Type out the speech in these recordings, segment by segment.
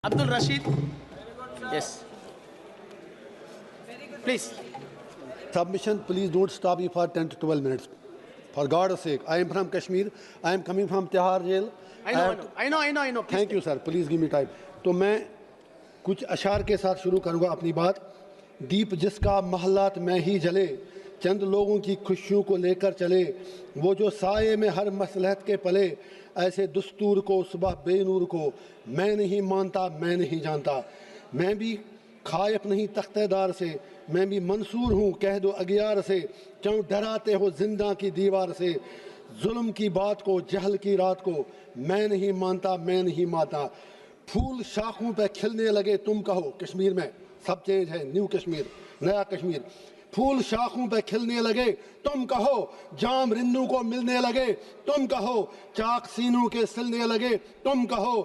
Abdul Rashid. Yes. Please. Submission, please don't stop me for 10 to 12 minutes. For God's sake, I am from Kashmir. I am coming from Tihar jail. I know. Please. Thank you, sir. Please give me time. تو میں کچھ اشعار کے ساتھ شروع کروں گا اپنی بات. دیپ جس کا محلات میں ہی جلے، چند لوگوں کی خوشیوں کو لے کر چلے، وہ جو سائے میں ہر مصلحت کے پلے، ایسے دستور کو صبح بے نور کو میں نہیں مانتا، میں نہیں جانتا. میں بھی خائف نہیں تختہ دار سے، میں بھی منصور ہوں کہہ دو اگیار سے. کیوں ڈراتے ہو زندہ کی دیوار سے، ظلم کی بات کو، جہل کی رات کو میں نہیں مانتا، میں نہیں مانتا. پھول شاخوں پہ کھلنے لگے تم کہو، کشمیر میں سب چینج ہے، نیو کشمیر، نیا کشمیر. پھول شاخوں پہ کھلنے لگے تم کہو، جام رنوں کو ملنے لگے تم کہو، چاک سینوں کے سلنے لگے تم کہو.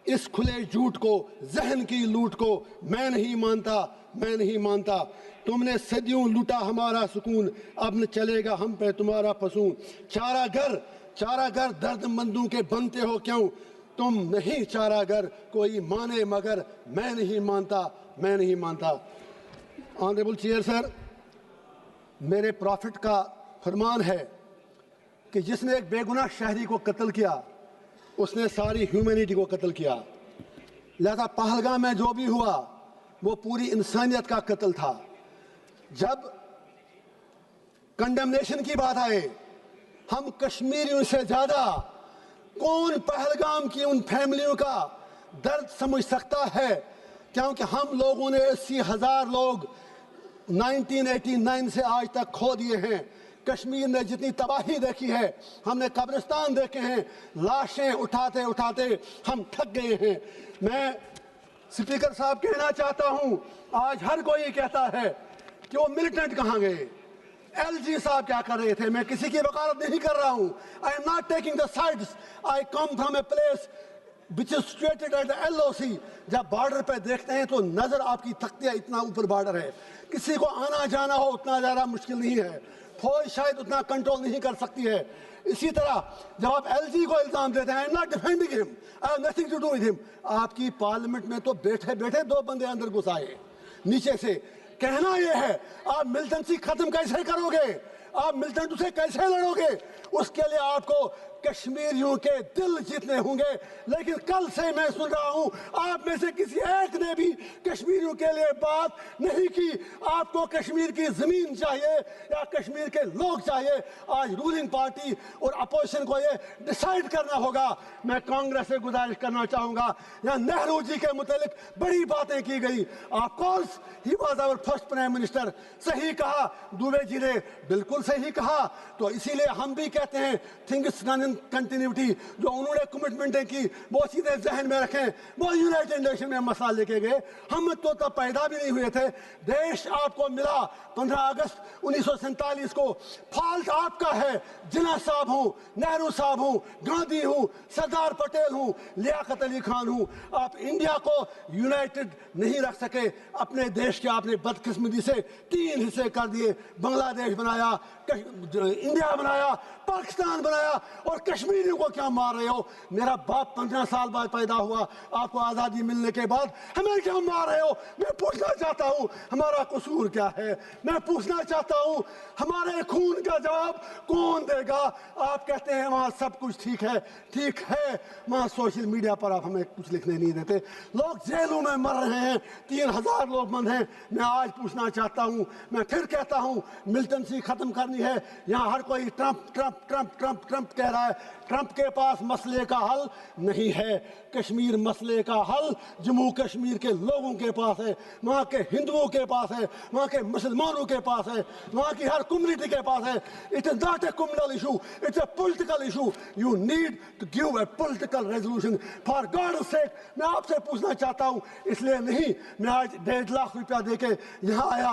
اس کھلے جھوٹ کو، ذہن کی لوٹ کو میں نہیں مانتا، میں نہیں مانتا. تم نے صدیوں لوٹا ہمارا سکون، اب نہ چلے گا ہم پہ تمہارا فسون. چارہ گر درد مندوں کے بنتے ہو کیوں، تم نہیں چارہ گر کوئی مانے مگر میں نہیں مانتا، میں نہیں مانتا. آنریبل چیئر سر، میرے پروفٹ کا فرمان ہے کہ جس نے ایک بے گناہ شہری کو قتل کیا اس نے ساری ہیومینٹی کو قتل کیا. لہذا پہلگام میں جو بھی ہوا وہ پوری انسانیت کا قتل تھا. جب کنڈمنیشن کی بات آئے، ہم کشمیریوں سے زیادہ کون پہلگام کی ان فیملیوں کا درد سمجھ سکتا ہے، کیونکہ ہم لوگوں نے 80,000 لوگ 1989 سے آج تک کھو دیے ہیں. کشمیر نے جتنی تباہی دیکھی ہے، ہم نے قبرستان دیکھے ہیں، لاشیں اٹھاتے اٹھاتے ہم تھک گئے ہیں. میں سپیکر صاحب کہنا چاہتا ہوں، آج ہر کوئی کہتا ہے کہ وہ ملیٹنٹ کہاں گئے، ایل جی صاحب کیا کر رہے تھے. میں کسی کی وکالت نہیں کر رہا ہوں. I am not taking the sides. I come from a place which is situated at the LOC. جب بارڈر پہ دیکھتے ہیں تو نظر آپ کی تھکتی ہے، اتنا اوپر بارڈر ہے. کسی کو آنا جانا ہو اتنا زیادہ مشکل نہیں ہے، فوج شاید اتنا کنٹرول نہیں کر سکتی ہے. اسی طرح جب آپ ایل جی کو الزام دیتے ہیں، I am not defending him. I have nothing to do with him. آپ کی پارلیمنٹ میں تو بیٹھے بیٹھے 2 بندے اندر گھس آئے نیچے سے. کہنا یہ ہے، آپ ملٹنسی ختم کیسے کرو گے، آپ ملٹنٹ سے کیسے لڑو گے؟ اس کے لیے آپ کو کشمیریوں کے دل جیتنے ہوں گے. لیکن کل سے میں سن رہا ہوں آپ میں سے کسی ایک نے بھی کشمیریوں کے لیے بات نہیں کی. آپ کو کشمیر کی زمین چاہیے یا کشمیر کے لوگ چاہیے؟ آج رولنگ پارٹی اور اپوزیشن کو یہ ڈیسائیڈ کرنا ہوگا. میں کانگریس سے گزارش کرنا چاہوں گا، یہاں نہرو جی کے متعلق بڑی باتیں کی گئی. Of course he was our first prime minister. صحیح کہا دوبے جی نے، بالکل صحیح کہا. تو اسی لیے ہم بھی کہتے ہیں تھنگس ڈن ان کنٹینیوٹی. جو انہوں نے کمٹمنٹیں کی وہ سیدھے ذہن میں رکھیں. وہ یونائٹڈ نیشن میں مسئلہ لے کے گئے، ہم تو تب پیدا بھی نہیں ہوئے تھے. دیش آپ کو ملا 15 اگست 1947 کو. فالٹ آپ کا ہے. جناح صاحب ہوں، نہرو صاحب ہوں، گاندھی ہوں، سردار پٹیل ہوں، لیاقت علی خان ہوں، آپ انڈیا کو یونائٹڈ نہیں رکھ سکے. اپنے دیش کے آپ نے بدقسمتی سے 3 حصے کر دیے. بنگلہ دیش بنایا، انڈیا بنایا، پاکستان بنایا، اور کشمیریوں کو کیا مار رہے ہو؟ میرا باپ 15 سال بعد پیدا ہوا، آپ کو آزادی ملنے کے بعد ہمیں کیا مار رہے ہو؟ میں پوچھنا چاہتا ہوں ہمارا قصور کیا ہے؟ میں پوچھنا چاہتا ہوں ہمارے خون کا جواب کون دے گا؟ آپ کہتے ہیں وہاں سب کچھ ٹھیک ہے. ٹھیک ہے، وہاں سوشل میڈیا پر آپ ہمیں کچھ لکھنے نہیں دیتے. لوگ جیلوں میں مر رہے ہیں، 3,000 لوگ بند ہیں. میں آج پوچھنا چاہتا ہوں، میں پھر کہتا ہوں ملٹنسی ختم کرنی ہے. یہاں ہر کوئی Trump Trump Trump Trump Trump کہہ رہا ہے. ٹرمپ کے پاس مسئلے کا حل نہیں ہے. کشمیر مسئلے کا حل جموں کشمیر کے لوگوں کے پاس ہے، وہاں کے ہندوؤں کے پاس ہے، وہاں کے مسلمانوں کے پاس ہے، وہاں کی ہر کمیونٹی کے پاس ہے. It is not a communal issue, it's a political issue. You need to give a political resolution. For God sake میں آپ سے پوچھنا چاہتا ہوں، اس لیے نہیں میں آج 1.5 لاکھ روپیہ دے کے یہاں آیا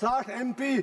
60 MP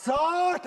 60